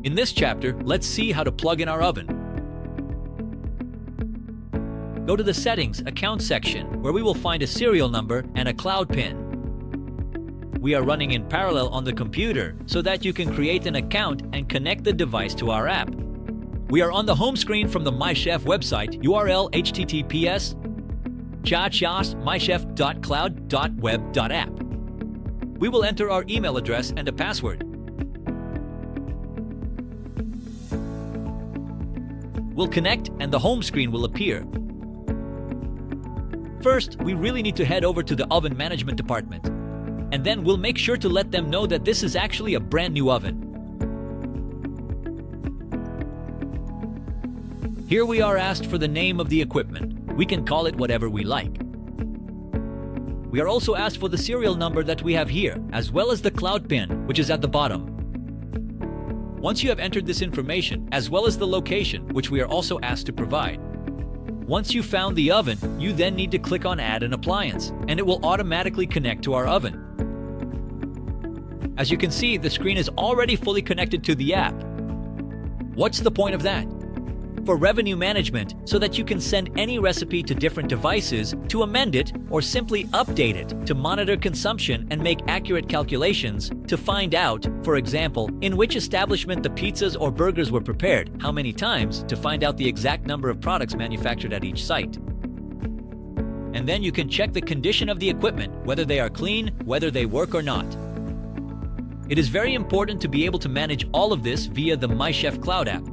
In this chapter, let's see how to plug in our oven. Go to the Settings Account section, where we will find a serial number and a cloud pin. We are running in parallel on the computer so that you can create an account and connect the device to our app. We are on the home screen from the Mychef website, URL https://mychef.cloud.web.app. We will enter our email address and a password. We'll connect and the home screen will appear. First, we really need to head over to the oven management department, and then we'll make sure to let them know that this is actually a brand new oven. Here we are asked for the name of the equipment. We can call it whatever we like. We are also asked for the serial number that we have here, as well as the cloud pin, which is at the bottom. Once you have entered this information, as well as the location, which we are also asked to provide, once you've found the oven, you then need to click on Add an Appliance, and it will automatically connect to our oven. As you can see, the screen is already fully connected to the app. What's the point of that? For revenue management, so that you can send any recipe to different devices to amend it or simply update it to monitor consumption and make accurate calculations to find out, for example, in which establishment the pizzas or burgers were prepared, how many times, to find out the exact number of products manufactured at each site. And then you can check the condition of the equipment, whether they are clean, whether they work or not. It is very important to be able to manage all of this via the Mychef Cloud app.